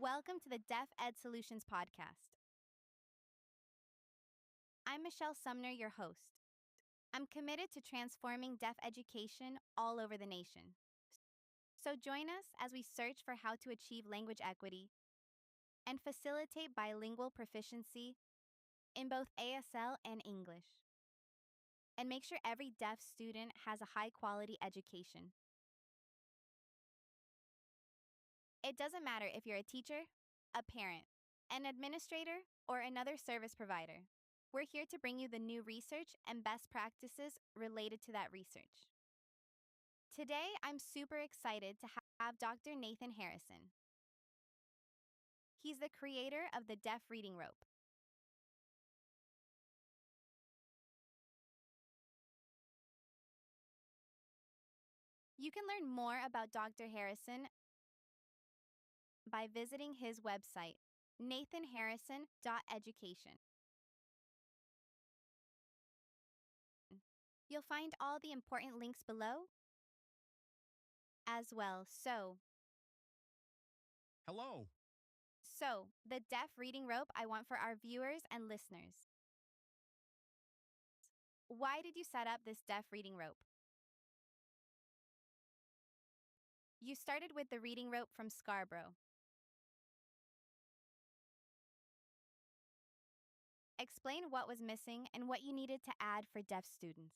Welcome to the DeafEd Solutions podcast. I'm Michelle Sumner, your host. I'm committed to transforming deaf education all over the nation. So join us as we search for how to achieve language equity and facilitate bilingual proficiency in both ASL and English, and make sure every deaf student has a high-quality education. It doesn't matter if you're a teacher, a parent, an administrator, or another service provider. We're here to bring you the new research and best practices related to that research. Today, I'm super excited to have Dr. Nathan Harrison. He's the creator of the Deaf Reading Rope. You can learn more about Dr. Harrison by visiting his website, nathanharrison.education. You'll find all the important links below as well. Hello. So, the Deaf Reading Rope I want for our viewers and listeners. Why did you set up this Deaf Reading Rope? You started with the reading rope from Scarborough. Explain what was missing and what you needed to add for deaf students.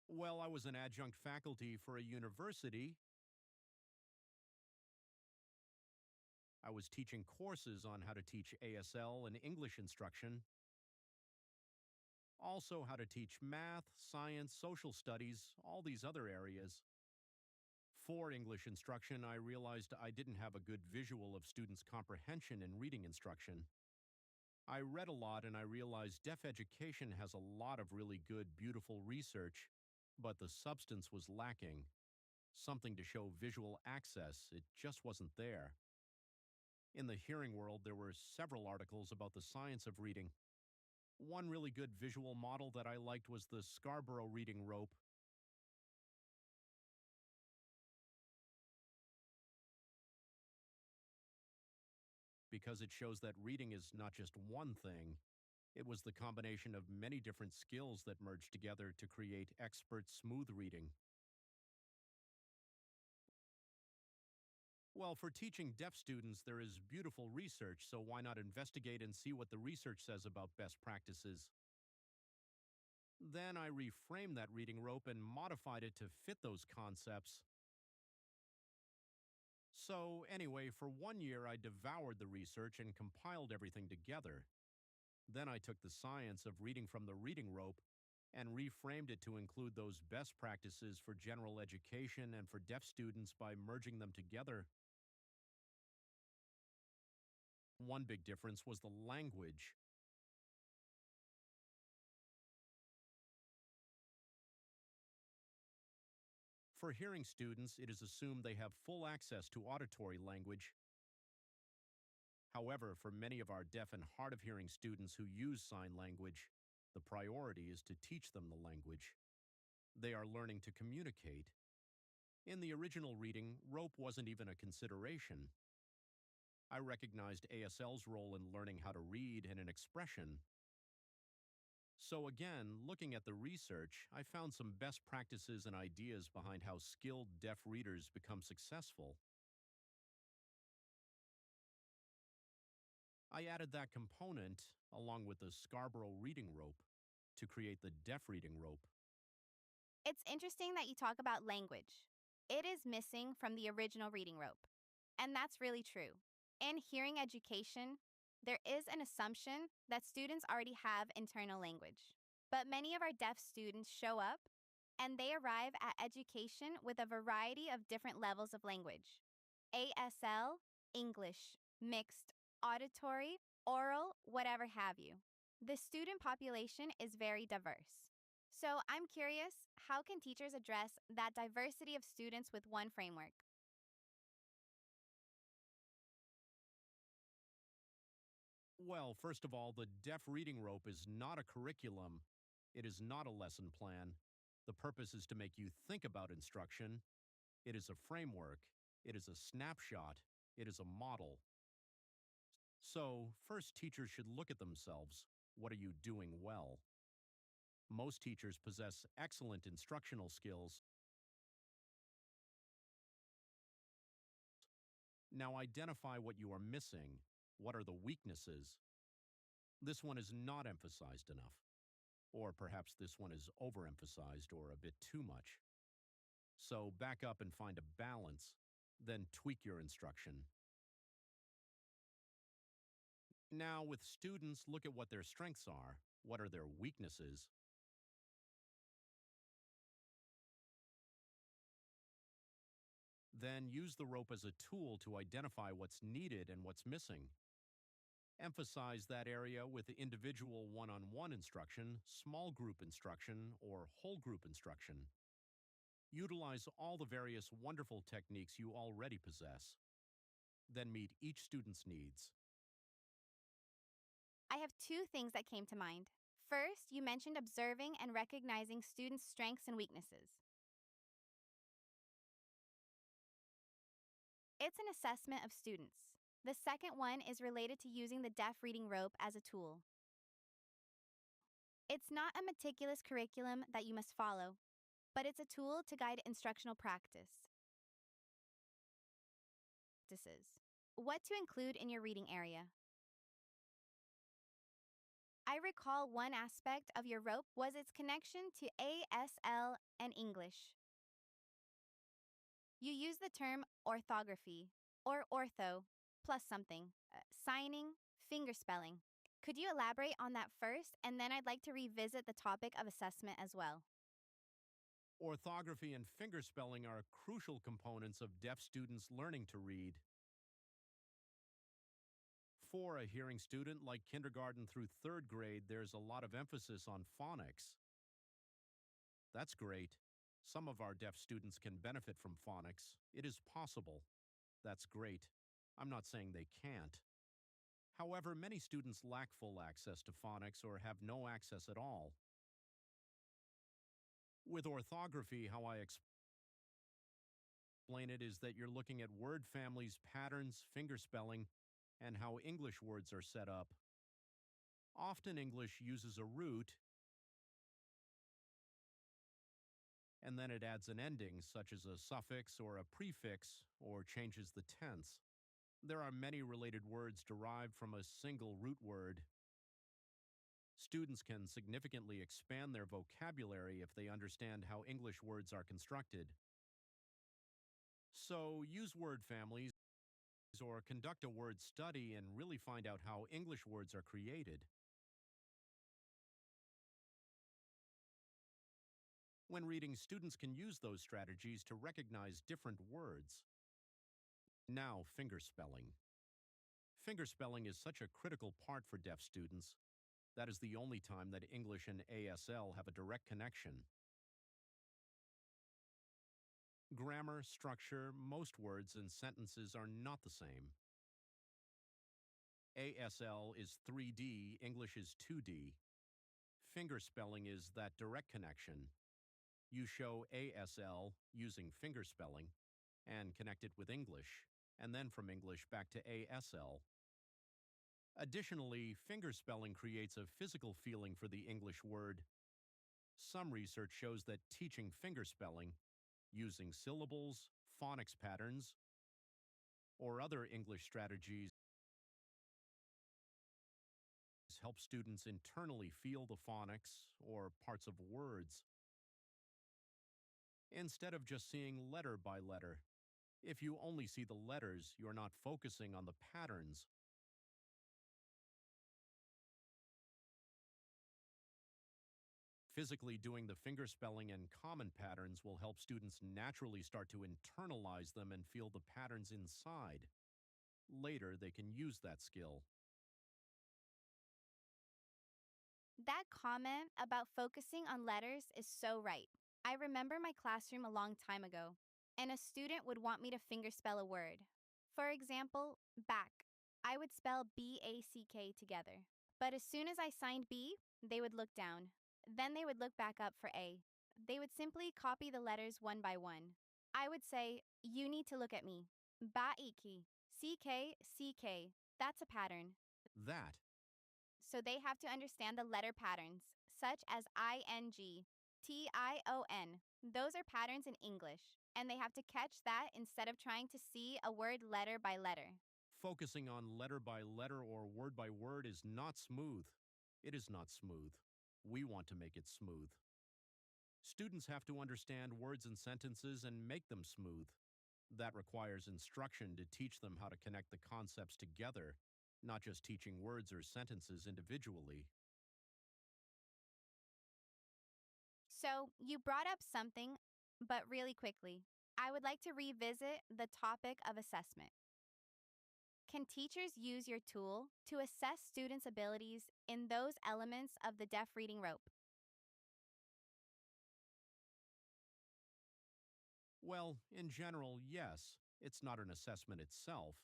Well, I was an adjunct faculty for a university. I was teaching courses on how to teach ASL and English instruction. Also, how to teach math, science, social studies, all these other areas. For English instruction, I realized I didn't have a good visual of students' comprehension in reading instruction. I read a lot and I realized deaf education has a lot of really good, beautiful research, but the substance was lacking. Something to show visual access, it just wasn't there. In the hearing world, there were several articles about the science of reading. One really good visual model that I liked was the Scarborough reading rope. Because it shows that reading is not just one thing. It was the combination of many different skills that merged together to create expert smooth reading. Well, for teaching deaf students, there is beautiful research, so why not investigate and see what the research says about best practices? Then I reframed that reading rope and modified it to fit those concepts. So, anyway, for 1 year, I devoured the research and compiled everything together. Then I took the science of reading from the reading rope and reframed it to include those best practices for general education and for deaf students by merging them together. One big difference was the language. For hearing students, it is assumed they have full access to auditory language. However, for many of our deaf and hard of hearing students who use sign language, the priority is to teach them the language. They are learning to communicate. In the original reading, rope wasn't even a consideration. I recognized ASL's role in learning how to read and an expression. So again, looking at the research, I found some best practices and ideas behind how skilled deaf readers become successful. I added that component, along with the Scarborough reading rope, to create the deaf reading rope. It's interesting that you talk about language. It is missing from the original reading rope. And that's really true. In hearing education, there is an assumption that students already have internal language. But many of our deaf students show up and they arrive at education with a variety of different levels of language. ASL, English, mixed, auditory, oral, whatever have you. The student population is very diverse. So I'm curious, how can teachers address that diversity of students with one framework? Well, first of all, the deaf reading rope is not a curriculum. It is not a lesson plan. The purpose is to make you think about instruction. It is a framework. It is a snapshot. It is a model. So, first, teachers should look at themselves. What are you doing well? Most teachers possess excellent instructional skills. Now, identify what you are missing. What are the weaknesses? This one is not emphasized enough. Or perhaps this one is overemphasized or a bit too much. So, back up and find a balance, then tweak your instruction. Now, with students, look at what their strengths are. What are their weaknesses? Then use the rope as a tool to identify what's needed and what's missing. Emphasize that area with individual one-on-one instruction, small group instruction, or whole group instruction. Utilize all the various wonderful techniques you already possess. Then meet each student's needs. I have two things that came to mind. First, you mentioned observing and recognizing students' strengths and weaknesses. It's an assessment of students. The second one is related to using the deaf reading rope as a tool. It's not a meticulous curriculum that you must follow, but it's a tool to guide instructional practices. What to include in your reading area. I recall one aspect of your rope was its connection to ASL and English. You use the term orthography, or ortho, plus something, signing, fingerspelling. Could you elaborate on that first, and then I'd like to revisit the topic of assessment as well. Orthography and fingerspelling are crucial components of deaf students learning to read. For a hearing student like kindergarten through third grade, there's a lot of emphasis on phonics. That's great. Some of our deaf students can benefit from phonics. It is possible. That's great. I'm not saying they can't. However, many students lack full access to phonics or have no access at all. With orthography, how I explain it is that you're looking at word families, patterns, fingerspelling, and how English words are set up. Often English uses a root and then it adds an ending, such as a suffix or a prefix, or changes the tense. There are many related words derived from a single root word. Students can significantly expand their vocabulary if they understand how English words are constructed. So, use word families or conduct a word study and really find out how English words are created. When reading, students can use those strategies to recognize different words. Now, fingerspelling. Fingerspelling is such a critical part for deaf students. That is the only time that English and ASL have a direct connection. Grammar, structure, most words and sentences are not the same. ASL is 3D, English is 2D. Fingerspelling is that direct connection. You show ASL using fingerspelling and connect it with English, and then from English back to ASL. Additionally, fingerspelling creates a physical feeling for the English word. Some research shows that teaching fingerspelling, using syllables, phonics patterns, or other English strategies help students internally feel the phonics or parts of words instead of just seeing letter by letter. If you only see the letters, you're not focusing on the patterns. Physically doing the fingerspelling and common patterns will help students naturally start to internalize them and feel the patterns inside. Later, they can use that skill. That comment about focusing on letters is so right. I remember my classroom a long time ago, and a student would want me to fingerspell a word. For example, back. I would spell BACK together. But as soon as I signed B, they would look down. Then they would look back up for A. They would simply copy the letters one by one. I would say, you need to look at me. Baiki. CK, CK. That's a pattern. That. So they have to understand the letter patterns, such as ing, tion. Those are patterns in English, and they have to catch that instead of trying to see a word letter by letter. Focusing on letter by letter or word by word is not smooth. It is not smooth. We want to make it smooth. Students have to understand words and sentences and make them smooth. That requires instruction to teach them how to connect the concepts together, not just teaching words or sentences individually. So you brought up something, but really quickly. I would like to revisit the topic of assessment. Can teachers use your tool to assess students' abilities in those elements of the deaf reading rope? Well, in general, yes. It's not an assessment itself.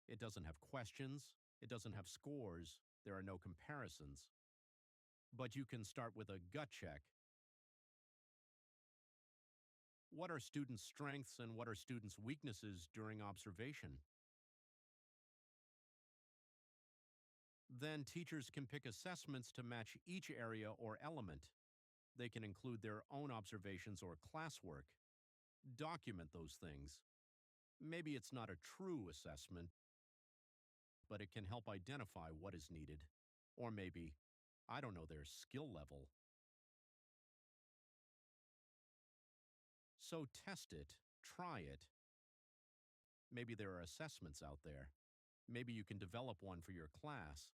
It doesn't have questions. It doesn't have scores. There are no comparisons. But you can start with a gut check. What are students' strengths and what are students' weaknesses during observation? Then teachers can pick assessments to match each area or element. They can include their own observations or classwork. Document those things. Maybe it's not a true assessment, but it can help identify what is needed. Or maybe, I don't know, their skill level. So test it, try it. Maybe there are assessments out there. Maybe you can develop one for your class.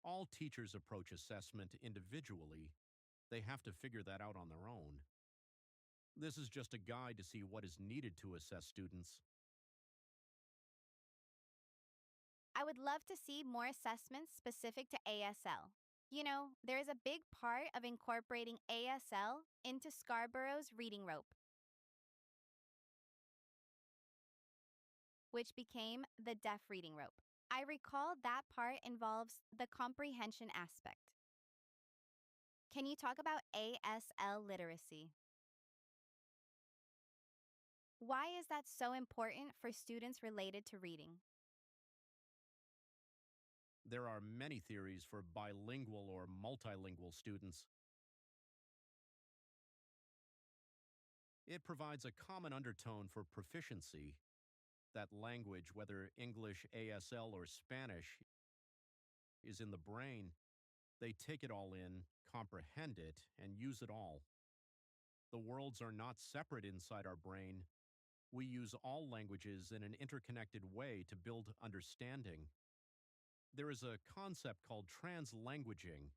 All teachers approach assessment individually. They have to figure that out on their own. This is just a guide to see what is needed to assess students. I would love to see more assessments specific to ASL. You know, there is a big part of incorporating ASL into Scarborough's reading rope, which became the deaf reading rope. I recall that part involves the comprehension aspect. Can you talk about ASL literacy? Why is that so important for students related to reading? There are many theories for bilingual or multilingual students. It provides a common undertone for proficiency. That language, whether English, ASL, or Spanish, is in the brain. They take it all in, comprehend it, and use it all. The worlds are not separate inside our brain. We use all languages in an interconnected way to build understanding. There is a concept called translanguaging.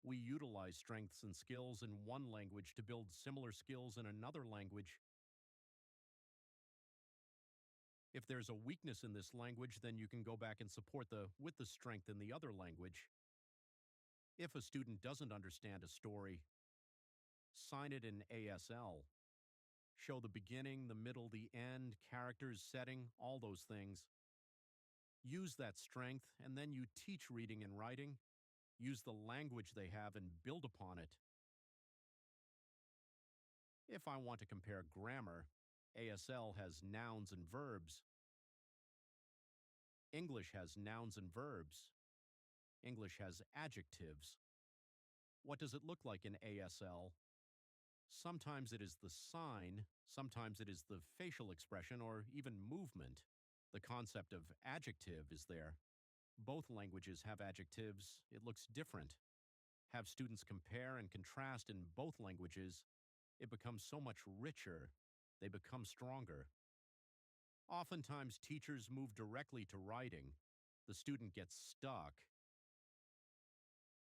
We utilize strengths and skills in one language to build similar skills in another language. If there's a weakness in this language, then you can go back and support with the strength in the other language. If a student doesn't understand a story, sign it in ASL. Show the beginning, the middle, the end, characters, setting, all those things. Use that strength, and then you teach reading and writing. Use the language they have and build upon it. If I want to compare grammar, ASL has nouns and verbs. English has nouns and verbs. English has adjectives. What does it look like in ASL? Sometimes it is the sign, sometimes it is the facial expression or even movement. The concept of adjective is there. Both languages have adjectives. It looks different. Have students compare and contrast in both languages. It becomes so much richer. They become stronger. Oftentimes, teachers move directly to writing. The student gets stuck.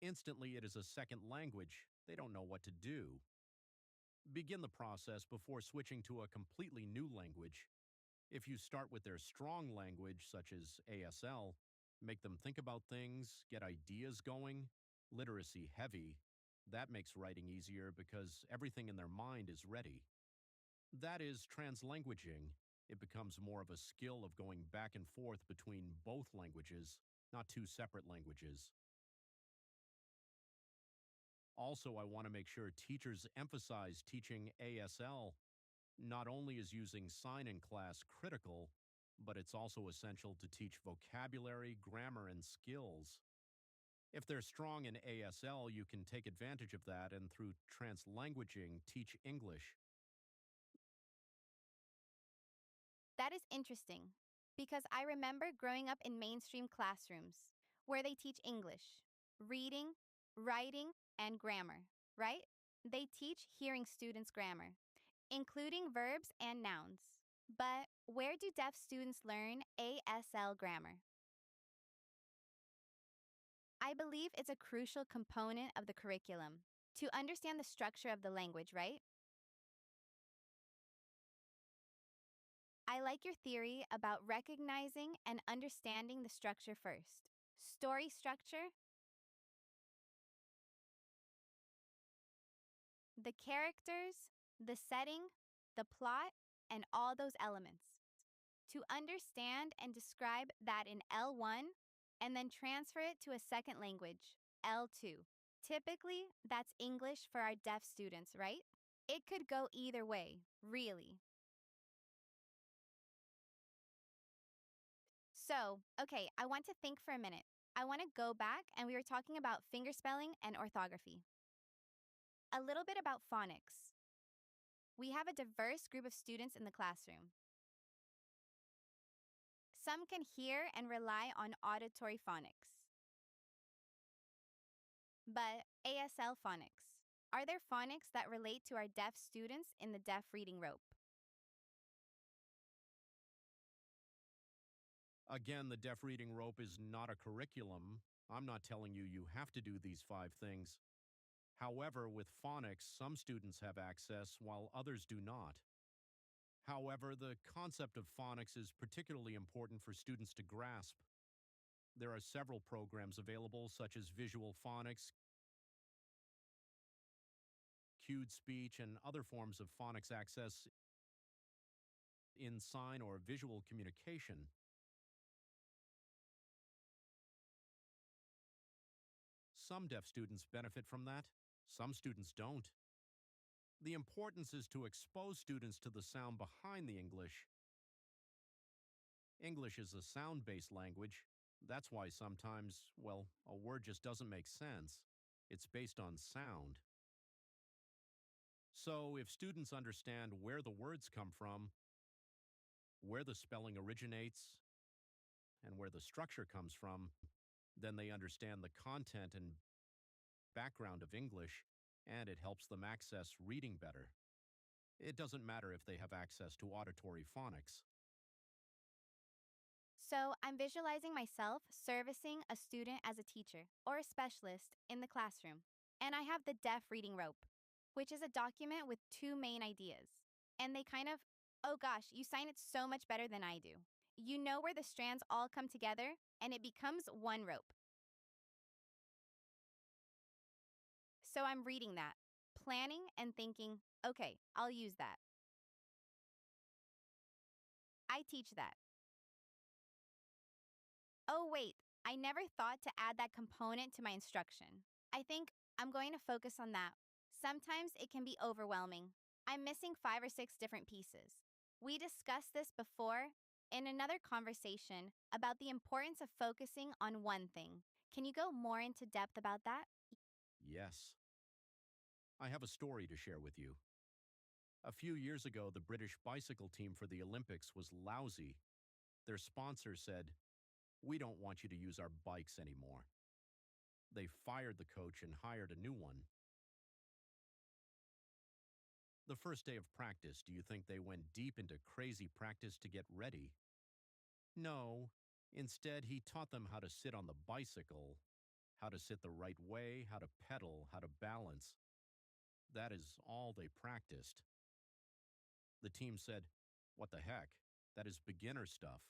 Instantly, it is a second language. They don't know what to do. Begin the process before switching to a completely new language. If you start with their strong language, such as ASL, make them think about things, get ideas going, literacy heavy, that makes writing easier because everything in their mind is ready. That is translanguaging. It becomes more of a skill of going back and forth between both languages, not two separate languages. Also, I want to make sure teachers emphasize teaching ASL not only is using sign in class critical, but it's also essential to teach vocabulary, grammar, and skills. If they're strong in ASL, you can take advantage of that and through translanguaging teach English. That is interesting because I remember growing up in mainstream classrooms where they teach English, reading, writing, and grammar, right? They teach hearing students grammar, including verbs and nouns. But where do deaf students learn ASL grammar? I believe it's a crucial component of the curriculum to understand the structure of the language, right? I like your theory about recognizing and understanding the structure first. Story structure, the characters, the setting, the plot, and all those elements. To understand and describe that in L1 and then transfer it to a second language, L2. Typically, that's English for our deaf students, right? It could go either way, really. So, okay, I want to think for a minute. I want to go back and we were talking about fingerspelling and orthography. A little bit about phonics. We have a diverse group of students in the classroom. Some can hear and rely on auditory phonics. But ASL phonics. Are there phonics that relate to our deaf students in the deaf reading rope? Again, the deaf reading rope is not a curriculum. I'm not telling you you have to do these 5 things. However, with phonics, some students have access while others do not. However, the concept of phonics is particularly important for students to grasp. There are several programs available, such as visual phonics, cued speech, and other forms of phonics access in sign or visual communication. Some deaf students benefit from that, some students don't. The importance is to expose students to the sound behind the English. English is a sound based language. That's why sometimes, well, a word just doesn't make sense. It's based on sound. So, if students understand where the words come from, where the spelling originates, and where the structure comes from, then they understand the content and background of English, and it helps them access reading better. It doesn't matter if they have access to auditory phonics. So, I'm visualizing myself servicing a student as a teacher or a specialist in the classroom. And I have the deaf reading rope, which is a document with two main ideas. And they kind of, oh gosh, you sign it so much better than I do. You know where the strands all come together and it becomes one rope. So I'm reading that, planning and thinking, okay, I'll use that. I teach that. Oh, wait, I never thought to add that component to my instruction. I think I'm going to focus on that. Sometimes it can be overwhelming. I'm missing 5 or 6 different pieces. We discussed this before in another conversation about the importance of focusing on one thing. Can you go more into depth about that? Yes, I have a story to share with you. A few years ago, the British bicycle team for the Olympics was lousy. Their sponsor said, "We don't want you to use our bikes anymore." They fired the coach and hired a new one. The first day of practice, do you think they went deep into crazy practice to get ready? No. Instead, he taught them how to sit on the bicycle, how to sit the right way, how to pedal, how to balance. That is all they practiced. The team said, "What the heck? That is beginner stuff."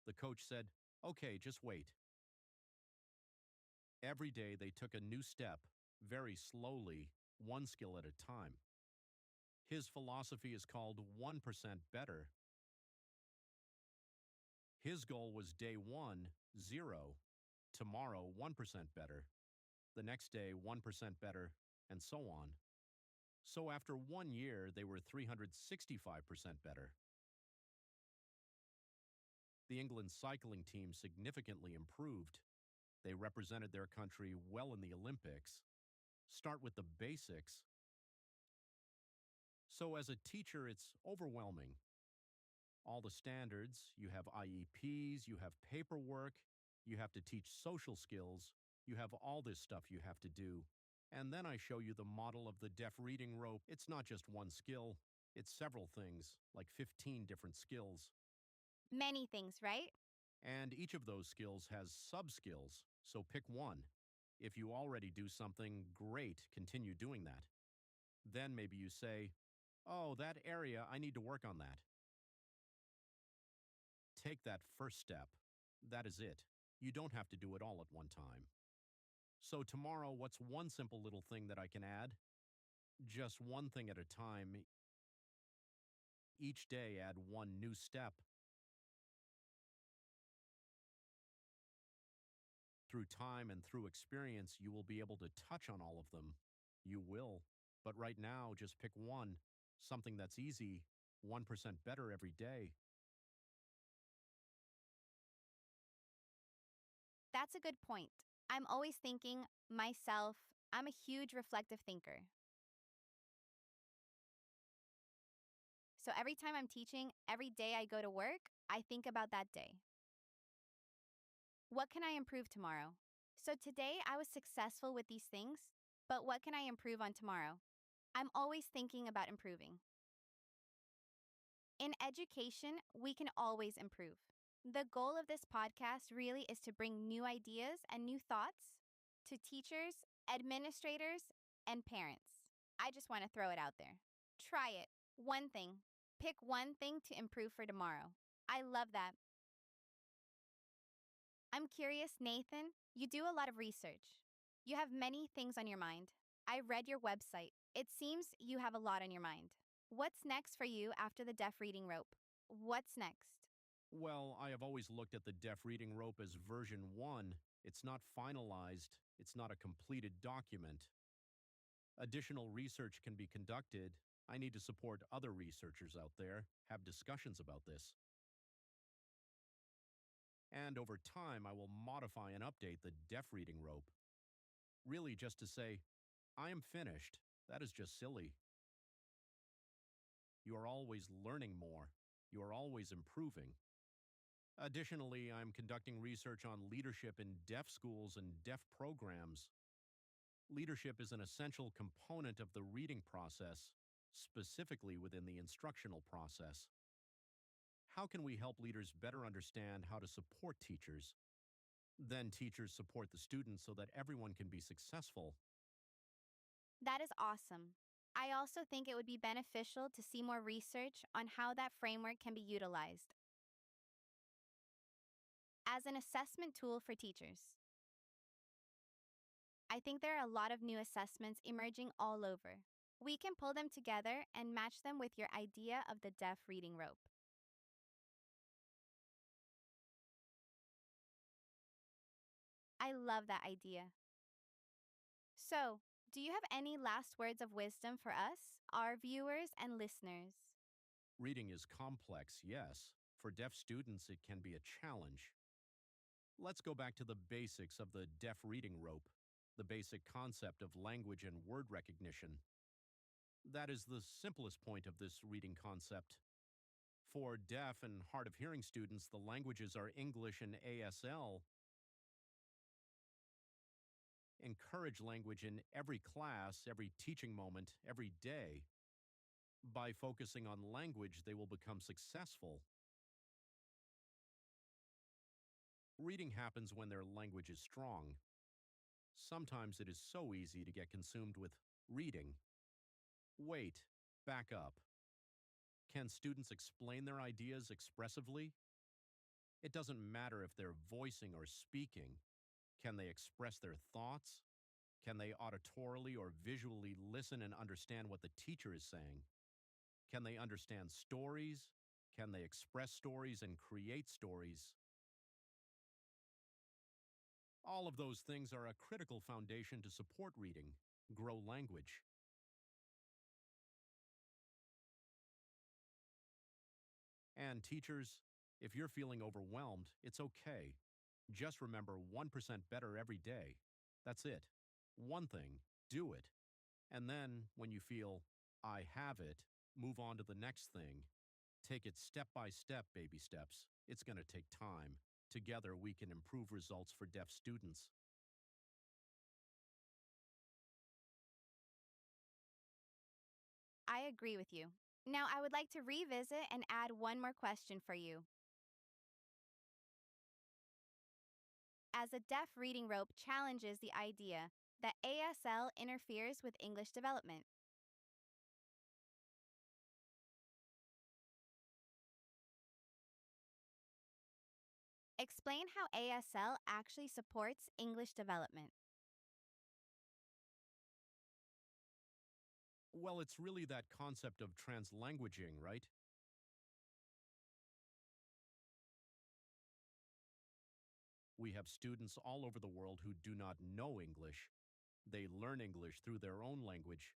The coach said, "Okay, just wait." Every day they took a new step, very slowly, one skill at a time. His philosophy is called 1% better. His goal was day one, 0. Tomorrow, 1% better. The next day, 1% better, and so on. So after 1 year, they were 365% better. The England cycling team significantly improved. They represented their country well in the Olympics. Start with the basics. So as a teacher, it's overwhelming. All the standards, you have IEPs, you have paperwork, you have to teach social skills, you have all this stuff you have to do. And then I show you the model of the deaf reading rope. It's not just one skill, it's several things, like 15 different skills. Many things, right? And each of those skills has sub-skills, so pick one. If you already do something, great, continue doing that. Then maybe you say, oh, that area, I need to work on that. Take that first step. That is it. You don't have to do it all at one time. So tomorrow, what's one simple little thing that I can add? Just one thing at a time. Each day, add one new step. Through time and through experience, you will be able to touch on all of them. You will. But right now, just pick one. Something that's easy, 1% better every day. That's a good point. I'm always thinking, myself, I'm a huge reflective thinker. So every time I'm teaching, every day I go to work, I think about that day. What can I improve tomorrow? So today I was successful with these things, but what can I improve on tomorrow? I'm always thinking about improving. In education, we can always improve. The goal of this podcast really is to bring new ideas and new thoughts to teachers, administrators, and parents. I just want to throw it out there. Try it. One thing. Pick one thing to improve for tomorrow. I love that. I'm curious, Nathan, you do a lot of research. You have many things on your mind. I read your website. It seems you have a lot on your mind. What's next for you after the deaf reading rope? What's next? Well, I have always looked at the deaf reading rope as version 1. It's not finalized, it's not a completed document. Additional research can be conducted. I need to support other researchers out there, have discussions about this. And over time, I will modify and update the deaf reading rope. Really, just to say, I am finished. That is just silly. You are always learning more. You are always improving. Additionally, I'm conducting research on leadership in deaf schools and deaf programs. Leadership is an essential component of the reading process, specifically within the instructional process. How can we help leaders better understand how to support teachers? Then teachers support the students so that everyone can be successful. That is awesome. I also think it would be beneficial to see more research on how that framework can be utilized as an assessment tool for teachers. I think there are a lot of new assessments emerging all over. We can pull them together and match them with your idea of the deaf reading rope. I love that idea. So, do you have any last words of wisdom for us, our viewers and listeners? Reading is complex, yes. For deaf students, it can be a challenge. Let's go back to the basics of the deaf reading rope, the basic concept of language and word recognition. That is the simplest point of this reading concept. For deaf and hard of hearing students, the languages are English and ASL. Encourage language in every class, every teaching moment, every day. By focusing on language, they will become successful. Reading happens when their language is strong. Sometimes it is so easy to get consumed with reading. Wait, back up. Can students explain their ideas expressively? It doesn't matter if they're voicing or speaking. Can they express their thoughts? Can they auditorily or visually listen and understand what the teacher is saying? Can they understand stories? Can they express stories and create stories? All of those things are a critical foundation to support reading, grow language. And teachers, if you're feeling overwhelmed, it's okay. Just remember 1% better every day. That's it. One thing, do it. And then, when you feel, I have it, move on to the next thing. Take it step by step, baby steps. It's going to take time. Together, we can improve results for deaf students. I agree with you. Now, I would like to revisit and add one more question for you. As a deaf reading rope challenges the idea that ASL interferes with English development. Explain how ASL actually supports English development. Well, it's really that concept of translanguaging, right? We have students all over the world who do not know English. They learn English through their own language.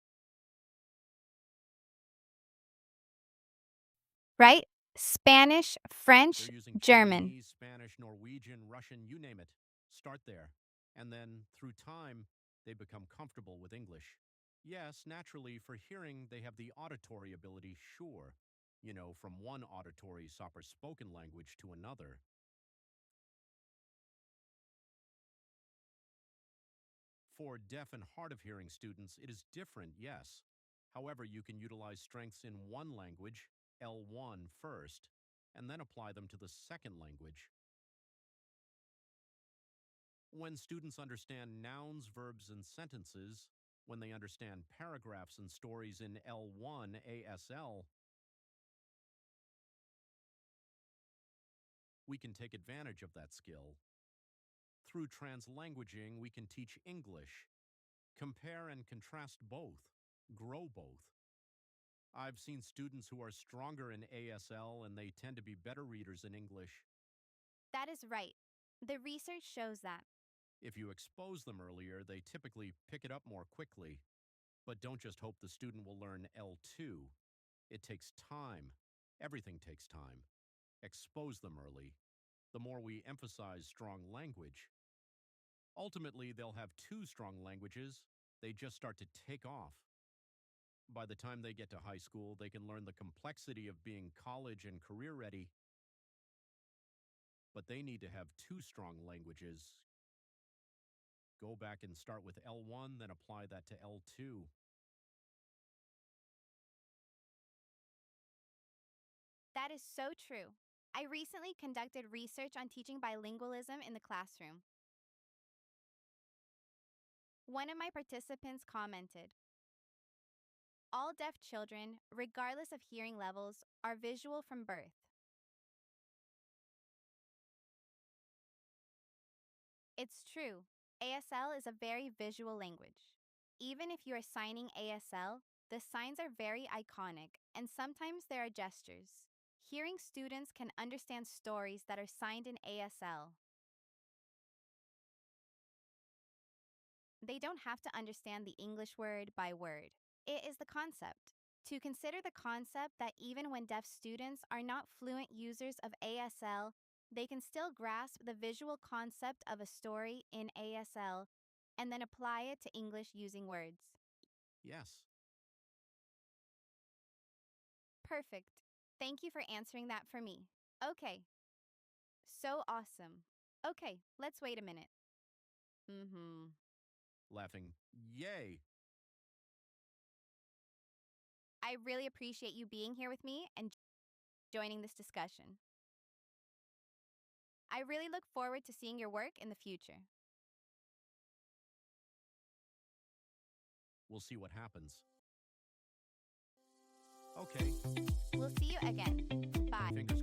Right? Spanish, French, They're using German. Chinese, Spanish, Norwegian, Russian, you name it. Start there. And then, through time, they become comfortable with English. Yes, naturally, for hearing, they have the auditory ability, sure. You know, from one auditory proper spoken language to another. For deaf and hard of hearing students, it is different, yes. However, you can utilize strengths in one language, L1 first, and then apply them to the second language. When students understand nouns, verbs, and sentences, when they understand paragraphs and stories in L1 ASL, we can take advantage of that skill. Through translanguaging, we can teach English, compare and contrast both, grow both. I've seen students who are stronger in ASL and they tend to be better readers in English. That is right. The research shows that. If you expose them earlier, they typically pick it up more quickly. But don't just hope the student will learn L2. It takes time. Everything takes time. Expose them early. The more we emphasize strong language, ultimately they'll have two strong languages. They just start to take off. By the time they get to high school, they can learn the complexity of being college and career ready, but they need to have two strong languages. Go back and start with L1, then apply that to L2. That is so true. I recently conducted research on teaching bilingualism in the classroom. One of my participants commented, all deaf children, regardless of hearing levels, are visual from birth. It's true. ASL is a very visual language. Even if you are signing ASL, the signs are very iconic, and sometimes there are gestures. Hearing students can understand stories that are signed in ASL. They don't have to understand the English word by word. It is the concept. To consider the concept that even when deaf students are not fluent users of ASL, they can still grasp the visual concept of a story in ASL and then apply it to English using words. Yes. Perfect. Thank you for answering that for me. Okay. So awesome. Okay, let's wait a minute. Laughing, yay! I really appreciate you being here with me and joining this discussion. I really look forward to seeing your work in the future. We'll see what happens. Okay. We'll see you again. Bye. Fingers